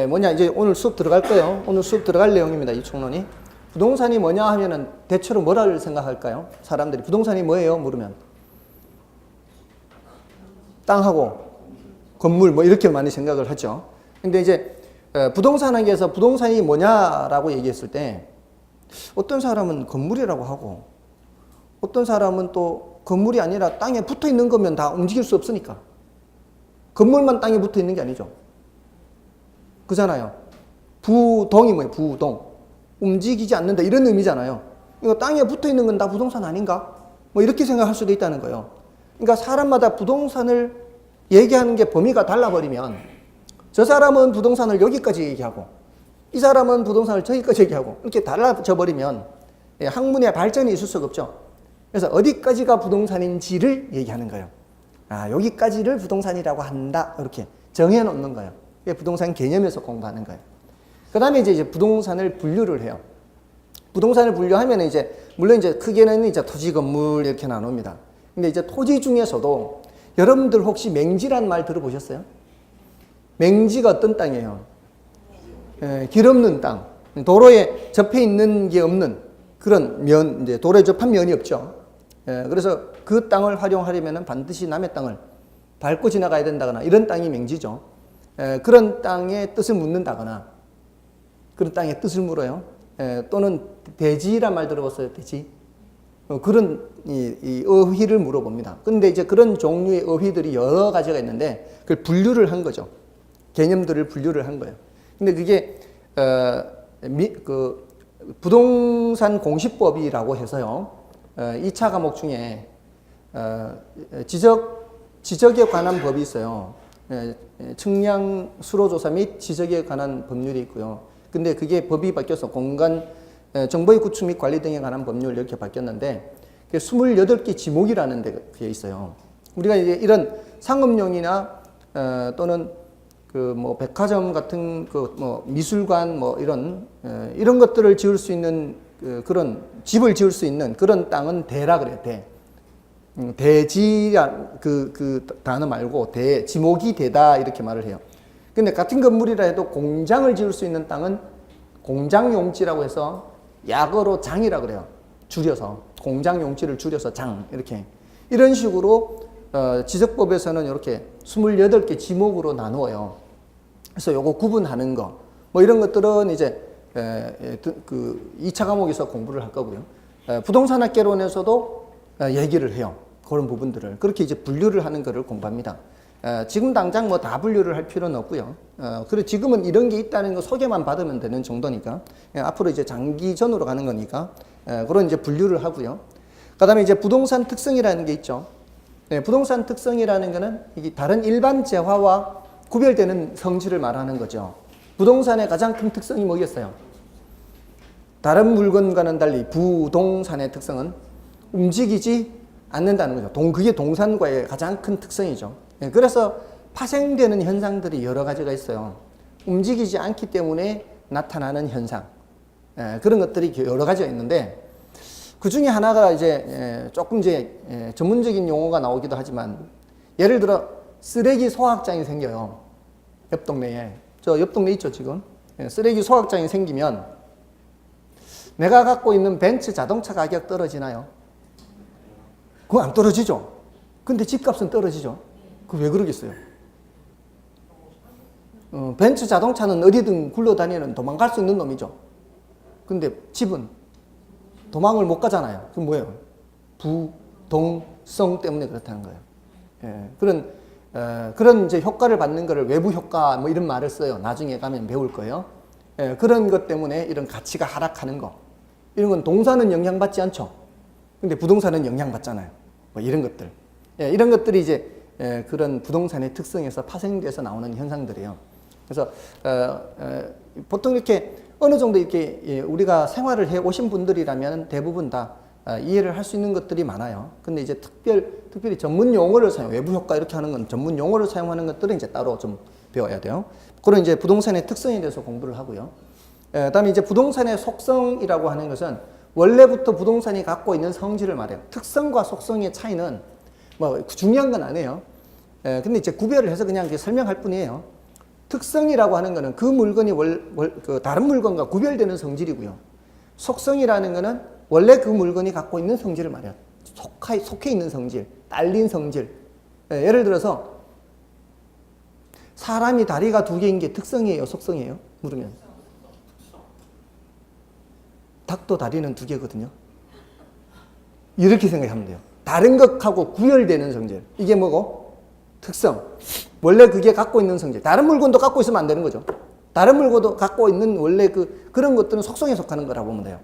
뭐냐 이제 오늘 수업 들어갈 거예요. 오늘 수업 들어갈 내용입니다. 이 총론이. 부동산이 뭐냐 하면은 대체로 뭐라를 생각할까요? 사람들이 부동산이 뭐예요? 물으면 땅하고 건물 뭐 이렇게 많이 생각을 하죠. 근데 이제 부동산학에서 부동산이 뭐냐라고 얘기했을 때 어떤 사람은 건물이라고 하고 어떤 사람은 또 건물이 아니라 땅에 붙어 있는 거면 다 움직일 수 없으니까 건물만 땅에 붙어 있는 게 아니죠. 그잖아요. 부동이 뭐예요? 부동. 움직이지 않는다 이런 의미잖아요. 이거 땅에 붙어 있는 건 다 부동산 아닌가? 뭐 이렇게 생각할 수도 있다는 거예요. 그러니까 사람마다 부동산을 얘기하는 게 범위가 달라버리면 저 사람은 부동산을 여기까지 얘기하고 이 사람은 부동산을 저기까지 얘기하고 이렇게 달라져 버리면 학문의 발전이 있을 수가 없죠. 그래서 어디까지가 부동산인지를 얘기하는 거예요. 아, 여기까지를 부동산이라고 한다. 이렇게 정해놓는 거예요. 부동산 개념에서 공부하는 거예요. 그 다음에 이제 부동산을 분류를 해요. 부동산을 분류하면 이제, 물론 이제 크게는 이제 토지, 건물 이렇게 나눕니다. 근데 이제 토지 중에서도 여러분들 혹시 맹지란 말 들어보셨어요? 맹지가 어떤 땅이에요? 길 없는 땅. 도로에 접해 있는 게 없는 그런 면, 이제 도로에 접한 면이 없죠. 그래서 그 땅을 활용하려면 반드시 남의 땅을 밟고 지나가야 된다거나 이런 땅이 맹지죠. 그런 땅의 뜻을 묻는다거나 그런 땅의 뜻을 물어요. 또는 대지란 말 들어봤어요? 대지. 그런 이 어휘를 물어봅니다. 근데 이제 그런 종류의 어휘들이 여러 가지가 있는데 그걸 분류를 한 거죠. 개념들을 분류를 한 거예요. 근데 그게 그 부동산 공시법이라고 해서요. 2차 과목 중에 지적에 관한 법이 있어요. 측량 수로조사 및 지적에 관한 법률이 있고요. 근데 그게 법이 바뀌어서 공간 정보의 구축 및 관리 등에 관한 법률 이렇게 바뀌었는데 28개 지목이라는 게 있어요. 우리가 이제 이런 상업용이나 또는 그 뭐 백화점 같은 그 뭐 미술관 뭐 이런 것들을 지을 수 있는 그런 집을 지을 수 있는 그런 땅은 대라 그래요. 대. 대지란 그 단어 말고 지목이 대다 이렇게 말을 해요. 근데 같은 건물이라 해도 공장을 지을 수 있는 땅은 공장용지라고 해서 약어로 장이라 그래요. 줄여서 공장용지를 줄여서 장 이렇게 이런 식으로 지적법에서는 이렇게 28개 지목으로 나누어요. 그래서 요거 구분하는 거 뭐 이런 것들은 이제 그 2차 과목에서 공부를 할 거고요. 부동산학개론에서도 얘기를 해요. 그런 부분들을. 그렇게 이제 분류를 하는 거를 공부합니다. 지금 당장 뭐 다 분류를 할 필요는 없고요. 그리고 지금은 이런 게 있다는 거 소개만 받으면 되는 정도니까 앞으로 이제 장기전으로 가는 거니까 그런 이제 분류를 하고요. 그다음에 이제 부동산 특성이라는 게 있죠. 부동산 특성이라는 거는 이게 다른 일반 재화와 구별되는 성질을 말하는 거죠. 부동산의 가장 큰 특성이 뭐겠어요? 다른 물건과는 달리 부동산의 특성은 움직이지 않는다는 거죠. 그게 동산과의 가장 큰 특성이죠. 그래서 파생되는 현상들이 여러 가지가 있어요. 움직이지 않기 때문에 나타나는 현상. 그런 것들이 여러 가지가 있는데 그 중에 하나가 이제 조금 이제 전문적인 용어가 나오기도 하지만 예를 들어 쓰레기 소각장이 생겨요. 옆 동네에. 저 옆 동네 있죠, 지금. 쓰레기 소각장이 생기면 내가 갖고 있는 벤츠 자동차 가격 떨어지나요? 그거 안 떨어지죠. 근데 집값은 떨어지죠. 그 왜 그러겠어요? 벤츠 자동차는 어디든 굴러다니는 도망갈 수 있는 놈이죠. 근데 집은 도망을 못 가잖아요. 그럼 뭐예요? 부동성 때문에 그렇다는 거예요. 그런 이제 효과를 받는 거를 외부 효과 뭐 이런 말을 써요. 나중에 가면 배울 거예요. 그런 것 때문에 이런 가치가 하락하는 거. 이런 건 동산은 영향받지 않죠. 근데 부동산은 영향받잖아요. 뭐 이런 것들. 이런 것들이 이제 그런 부동산의 특성에서 파생돼서 나오는 현상들이에요. 그래서 보통 이렇게 어느 정도 이렇게 우리가 생활을 해 오신 분들이라면 대부분 다 이해를 할 수 있는 것들이 많아요. 근데 이제 특별히 전문 용어를 외부 효과 이렇게 하는 건 전문 용어를 사용하는 것들은 이제 따로 좀 배워야 돼요. 그런 이제 부동산의 특성에 대해서 공부를 하고요. 그다음에 이제 부동산의 속성이라고 하는 것은 원래부터 부동산이 갖고 있는 성질을 말해요. 특성과 속성의 차이는 뭐 중요한 건 아니에요. 근데 이제 구별을 해서 그냥 설명할 뿐이에요. 특성이라고 하는 거는 그 물건이 그 다른 물건과 구별되는 성질이고요. 속성이라는 거는 원래 그 물건이 갖고 있는 성질을 말해요. 속해 있는 성질, 딸린 성질. 예를 들어서 사람이 다리가 2개인 게 특성이에요, 속성이에요? 물으면. 닭도 다리는 2개거든요. 이렇게 생각하면 돼요. 다른 것하고 구별되는 성질. 이게 뭐고? 특성. 원래 그게 갖고 있는 성질. 다른 물건도 갖고 있으면 안 되는 거죠. 다른 물건도 갖고 있는 원래 그런 것들은 속성에 속하는 거라고 보면 돼요.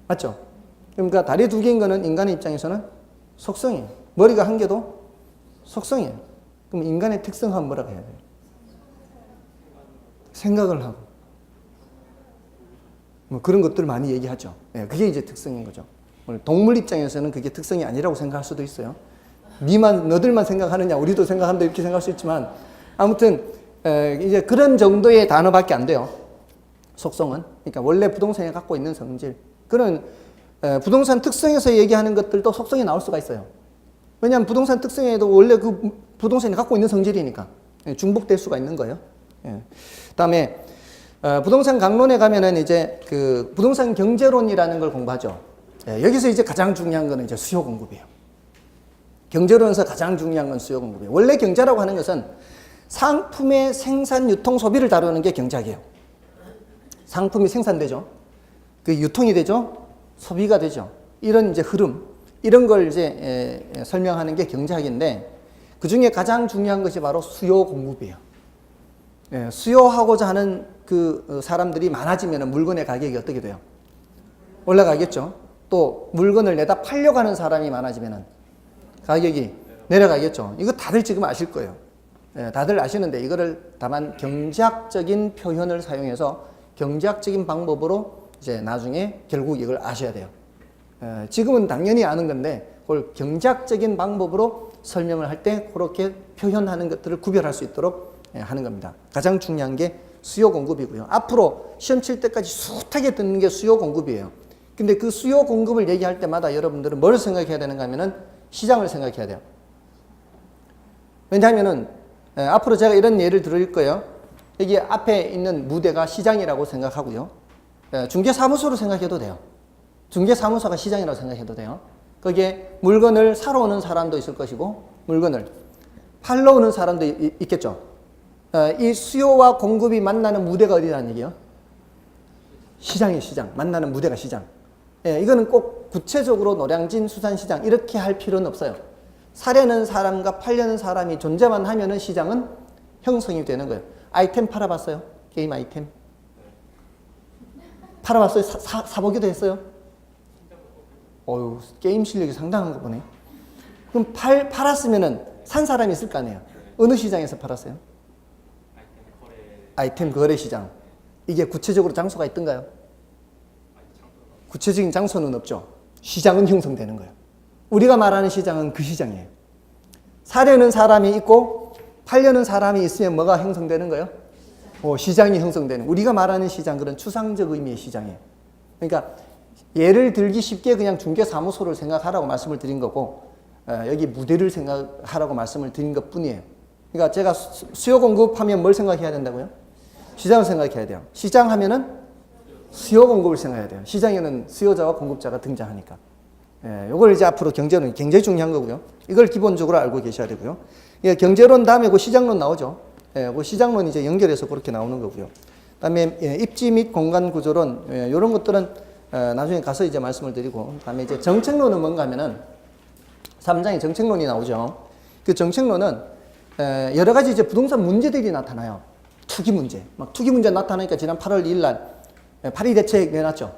맞죠? 그러니까 다리 2개인 거는 인간의 입장에서는 속성이에요. 머리가 1개도 속성이에요. 그럼 인간의 특성은 뭐라고 해야 돼요? 생각을 하고. 뭐 그런 것들 많이 얘기하죠. 그게 이제 특성인 거죠. 동물 입장에서는 그게 특성이 아니라고 생각할 수도 있어요. 너들만 생각하느냐, 우리도 생각한다 이렇게 생각할 수 있지만 아무튼 이제 그런 정도의 단어밖에 안 돼요. 속성은. 그러니까 원래 부동산이 갖고 있는 성질. 그런 부동산 특성에서 얘기하는 것들도 속성이 나올 수가 있어요. 왜냐하면 부동산 특성에도 원래 그 부동산이 갖고 있는 성질이니까 중복될 수가 있는 거예요. 그다음에 부동산 강론에 가면은 이제 그 부동산 경제론이라는 걸 공부하죠. 여기서 이제 가장 중요한 거는 이제 수요 공급이에요. 경제론에서 가장 중요한 건 수요 공급이에요. 원래 경제라고 하는 것은 상품의 생산, 유통, 소비를 다루는 게 경제학이에요. 상품이 생산되죠. 그 유통이 되죠. 소비가 되죠. 이런 이제 흐름, 이런 걸 이제 설명하는 게 경제학인데 그 중에 가장 중요한 것이 바로 수요 공급이에요. 수요하고자 하는 그 사람들이 많아지면 물건의 가격이 어떻게 돼요? 올라가겠죠. 또 물건을 내다 팔려고 하는 사람이 많아지면 가격이 내려가겠죠. 이거 다들 지금 아실 거예요. 다들 아시는데 이거를 다만 경제학적인 표현을 사용해서 경제학적인 방법으로 이제 나중에 결국 이걸 아셔야 돼요. 지금은 당연히 아는 건데 그걸 경제학적인 방법으로 설명을 할 때 그렇게 표현하는 것들을 구별할 수 있도록 하는 겁니다. 가장 중요한 게 수요 공급이고요. 앞으로 시험 칠 때까지 숱하게 듣는 게 수요 공급이에요. 근데 그 수요 공급을 얘기할 때마다 여러분들은 뭘 생각해야 되는가 하면은 시장을 생각해야 돼요. 왜냐하면은 앞으로 제가 이런 예를 드릴 거예요. 여기 앞에 있는 무대가 시장이라고 생각하고요. 중개사무소로 생각해도 돼요. 중개사무소가 시장이라고 생각해도 돼요. 거기에 물건을 사러 오는 사람도 있을 것이고 물건을 팔러 오는 사람도 있겠죠. 이 수요와 공급이 만나는 무대가 어디라는 얘기예요? 시장이에요, 시장. 만나는 무대가 시장. 예, 이거는 꼭 구체적으로 노량진 수산시장 이렇게 할 필요는 없어요. 사려는 사람과 팔려는 사람이 존재만 하면은 시장은 형성이 되는 거예요. 아이템 팔아봤어요? 게임 아이템? 팔아봤어요? 사보기도 했어요? 어휴, 게임 실력이 상당한 거 보네. 그럼 팔았으면은 산 사람이 있을 거 아니에요. 어느 시장에서 팔았어요? 아이템 거래 시장. 이게 구체적으로 장소가 있던가요? 구체적인 장소는 없죠. 시장은 형성되는 거예요. 우리가 말하는 시장은 그 시장이에요. 사려는 사람이 있고 팔려는 사람이 있으면 뭐가 형성되는 거예요? 시장이 형성되는. 우리가 말하는 시장, 그런 추상적 의미의 시장이에요. 그러니까 예를 들기 쉽게 그냥 중개사무소를 생각하라고 말씀을 드린 거고, 여기 무대를 생각하라고 말씀을 드린 것 뿐이에요. 그러니까 제가 수요 공급하면 뭘 생각해야 된다고요? 시장을 생각해야 돼요. 시장 하면은 수요 공급을 생각해야 돼요. 시장에는 수요자와 공급자가 등장하니까. 이걸 이제 앞으로 경제는 굉장히 중요한 거고요. 이걸 기본적으로 알고 계셔야 되고요. 경제론 다음에 그 시장론 나오죠. 그 시장론 이제 연결해서 그렇게 나오는 거고요. 그다음에 입지 및 공간 구조론, 이런 것들은 나중에 가서 이제 말씀을 드리고, 그다음에 이제 정책론은 뭔가 하면은 3장에 정책론이 나오죠. 그 정책론은 여러 가지 이제 부동산 문제들이 나타나요. 투기 문제. 막 투기 문제 나타나니까 지난 8월 2일 날 8.2 대책 내놨죠.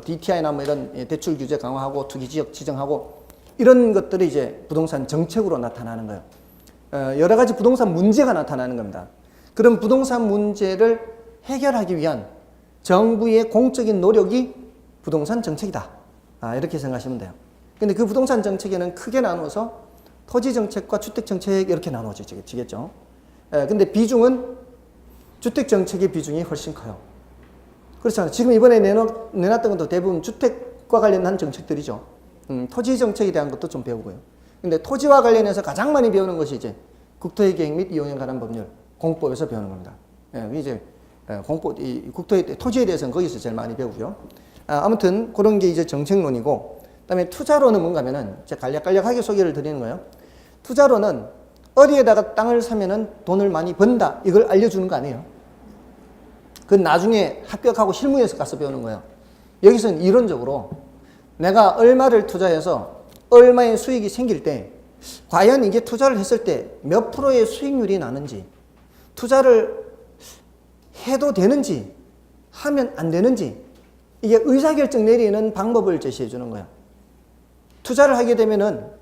DTI나 뭐 이런 대출 규제 강화하고 투기 지역 지정하고 이런 것들이 이제 부동산 정책으로 나타나는 거예요. 여러 가지 부동산 문제가 나타나는 겁니다. 그런 부동산 문제를 해결하기 위한 정부의 공적인 노력이 부동산 정책이다. 이렇게 생각하시면 돼요. 근데 그 부동산 정책에는 크게 나누어서 토지 정책과 주택 정책 이렇게 나누어지겠죠. 근데 비중은 주택 정책의 비중이 훨씬 커요. 그렇잖아요. 지금 이번에 내놨던 것도 대부분 주택과 관련한 정책들이죠. 토지 정책에 대한 것도 좀 배우고요. 근데 토지와 관련해서 가장 많이 배우는 것이 이제 국토의 계획 및 이용에 관한 법률, 공법에서 배우는 겁니다. 이제 국토의 토지에 대해서는 거기서 제일 많이 배우고요. 아무튼 그런 게 이제 정책론이고, 그다음에 투자론은 뭔가 하면은 제가 간략하게 소개를 드리는 거예요. 투자론은 어디에다가 땅을 사면은 돈을 많이 번다, 이걸 알려주는 거 아니에요. 그건 나중에 합격하고 실무에서 가서 배우는 거예요. 여기서는 이론적으로 내가 얼마를 투자해서 얼마의 수익이 생길 때 과연 이게 투자를 했을 때 몇 프로의 수익률이 나는지, 투자를 해도 되는지 하면 안 되는지, 이게 의사결정 내리는 방법을 제시해 주는 거예요. 투자를 하게 되면은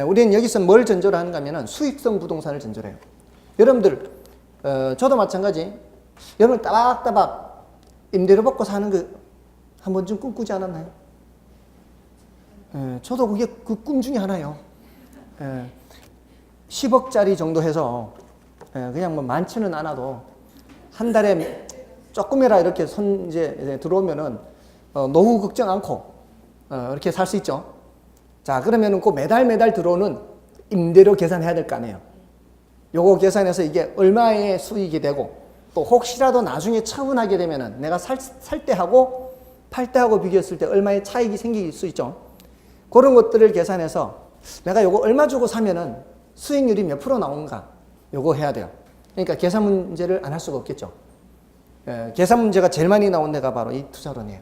우리는 여기서 뭘 전제로 하는가 하면은 수익성 부동산을 전제로 해요. 여러분들 저도 마찬가지, 여러분 따박따박 임대료 받고 사는 거 한 번쯤 꿈꾸지 않았나요? 저도 그게 그 꿈 중에 하나예요. 10억짜리 정도 해서 그냥 뭐 많지는 않아도 한 달에 조금이라 이렇게 이제 들어오면은 노후 걱정 않고 이렇게 살 수 있죠. 자, 그러면은 그 매달 들어오는 임대료 계산해야 될 거 아니에요. 요거 계산해서 이게 얼마의 수익이 되고, 또 혹시라도 나중에 처분하게 되면은 내가 살 때하고 팔 때하고 비교했을 때 얼마의 차익이 생길 수 있죠. 그런 것들을 계산해서 내가 요거 얼마 주고 사면은 수익률이 몇 프로 나오는가, 요거 해야 돼요. 그러니까 계산 문제를 안 할 수가 없겠죠. 계산 문제가 제일 많이 나온 데가 바로 이 투자론이에요.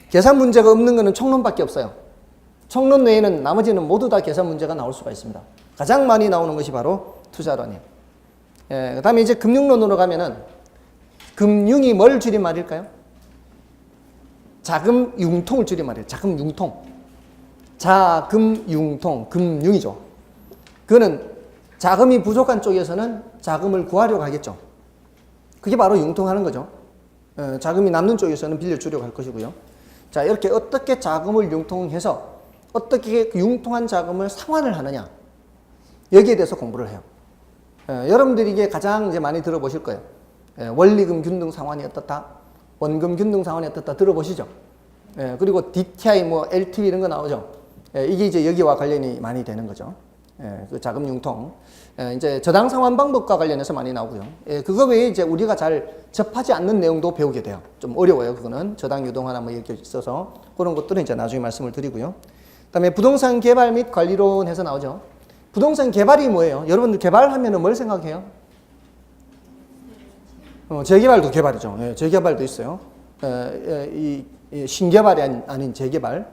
계산 문제가 없는 거는 총론밖에 없어요. 총론 외에는 나머지는 모두 다 계산 문제가 나올 수가 있습니다. 가장 많이 나오는 것이 바로 투자론이에요. 그 다음에 이제 금융론으로 가면은, 금융이 뭘 줄임말일까요? 자금 융통을 줄임말이에요. 자금 융통. 자금 융통, 금융이죠. 그거는 자금이 부족한 쪽에서는 자금을 구하려고 하겠죠. 그게 바로 융통하는 거죠. 자금이 남는 쪽에서는 빌려주려고 할 것이고요. 자, 이렇게 어떻게 자금을 융통해서 어떻게 융통한 자금을 상환을 하느냐, 여기에 대해서 공부를 해요. 여러분들이 이게 가장 이제 많이 들어보실 거예요. 원리금 균등 상환이 어떻다, 원금 균등 상환이 어떻다 들어보시죠. 그리고 DTI, 뭐 LTV 이런 거 나오죠. 이게 이제 여기와 관련이 많이 되는 거죠. 그 자금 융통. 이제 저당 상환 방법과 관련해서 많이 나오고요. 그거 외에 이제 우리가 잘 접하지 않는 내용도 배우게 돼요. 좀 어려워요. 그거는 저당 유동화나 뭐 이렇게 있어서 그런 것들은 이제 나중에 말씀을 드리고요. 그다음에 부동산 개발 및 관리론 해서 나오죠. 부동산 개발이 뭐예요? 여러분들 개발하면은 뭘 생각해요? 재개발도 개발이죠. 재개발도 있어요. 이 신개발이 아닌 재개발.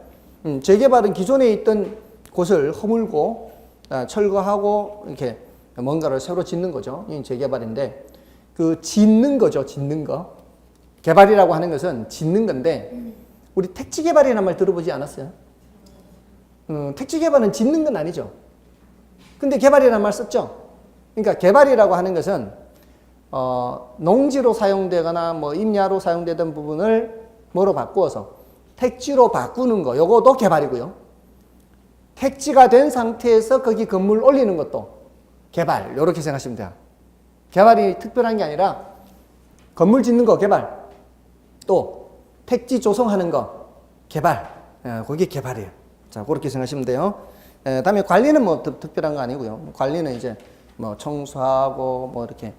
재개발은 기존에 있던 곳을 허물고 철거하고 이렇게 뭔가를 새로 짓는 거죠. 이 재개발인데 그 짓는 거죠. 짓는 거. 개발이라고 하는 것은 짓는 건데 우리 택지 개발이라는 말 들어보지 않았어요? 택지 개발은 짓는 건 아니죠. 근데 개발이라는 말 썼죠. 그러니까 개발이라고 하는 것은 농지로 사용되거나 뭐 임야로 사용되던 부분을 뭐로 바꾸어서 택지로 바꾸는 거, 요것도 개발이고요. 택지가 된 상태에서 거기 건물 올리는 것도 개발, 요렇게 생각하시면 돼요. 개발이 특별한 게 아니라 건물 짓는 거 개발, 또 택지 조성하는 거 개발, 그게 개발이에요. 자, 그렇게 생각하시면 돼요. 다음에 관리는 뭐 특별한 거 아니고요. 관리는 이제 뭐 청소하고 뭐 이렇게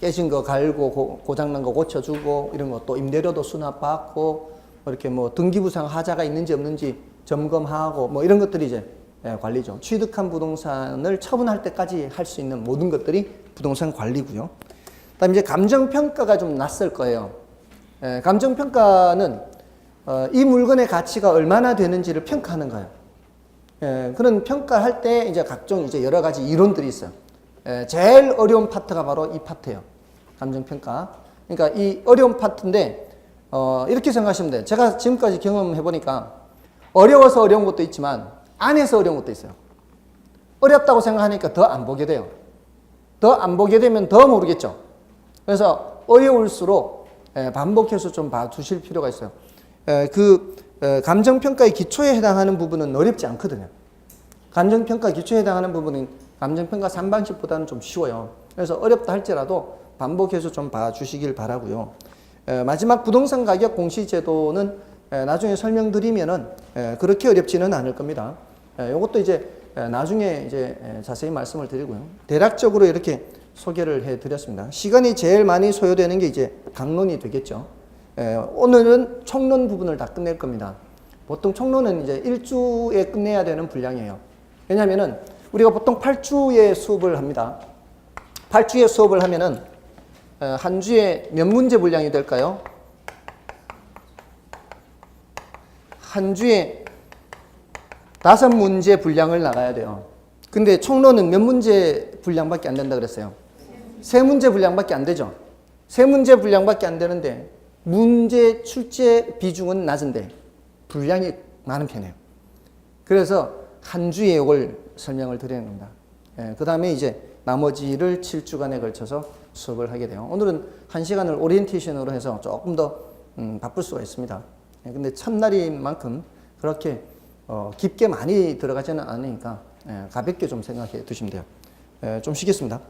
깨진 거 갈고 고장난 거 고쳐주고 이런 거, 또 임대료도 수납받고 이렇게 뭐 등기부상 하자가 있는지 없는지 점검하고 뭐 이런 것들이 이제 관리죠. 취득한 부동산을 처분할 때까지 할 수 있는 모든 것들이 부동산 관리고요. 그다음에 이제 감정평가가 좀 낯설 거예요. 감정평가는 이 물건의 가치가 얼마나 되는지를 평가하는 거예요. 그런 평가할 때 이제 각종 이제 여러 가지 이론들이 있어요. 제일 어려운 파트가 바로 이 파트예요. 감정평가. 그러니까 이 어려운 파트인데 이렇게 생각하시면 돼요. 제가 지금까지 경험해 보니까 어려워서 어려운 것도 있지만 안에서 어려운 것도 있어요. 어렵다고 생각하니까 더 안 보게 돼요. 더 안 보게 되면 더 모르겠죠. 그래서 어려울수록 반복해서 좀 봐두실 필요가 있어요. 감정평가의 기초에 해당하는 부분은 어렵지 않거든요. 감정평가 기초에 해당하는 부분은 감정평가 3방식보다는 좀 쉬워요. 그래서 어렵다 할지라도 반복해서 좀 봐주시길 바라고요. 마지막 부동산 가격 공시제도는 나중에 설명드리면은 그렇게 어렵지는 않을 겁니다. 이것도 이제 나중에 이제 자세히 말씀을 드리고요. 대략적으로 이렇게 소개를 해드렸습니다. 시간이 제일 많이 소요되는 게 이제 강론이 되겠죠. 오늘은 총론 부분을 다 끝낼 겁니다. 보통 총론은 이제 1주에 끝내야 되는 분량이에요. 왜냐하면은 우리가 보통 8주의 수업을 합니다. 8주의 수업을 하면은 한 주에 몇 문제 분량이 될까요? 한 주에 5문제 분량을 나가야 돼요. 근데 총론은 몇 문제 분량밖에 안 된다 그랬어요? 3문제 분량밖에 안 되죠. 3문제 분량밖에 안 되는데 문제 출제 비중은 낮은데 분량이 많은 편이에요. 그래서 한 주에 이걸 설명을 드리는 겁니다. 그 다음에 이제 나머지를 7주간에 걸쳐서 수업을 하게 돼요. 오늘은 1시간을 오리엔테이션으로 해서 조금 더 바쁠 수가 있습니다. 근데 첫날인 만큼 그렇게 깊게 많이 들어가지는 않으니까 가볍게 좀 생각해 두시면 돼요. 좀 쉬겠습니다.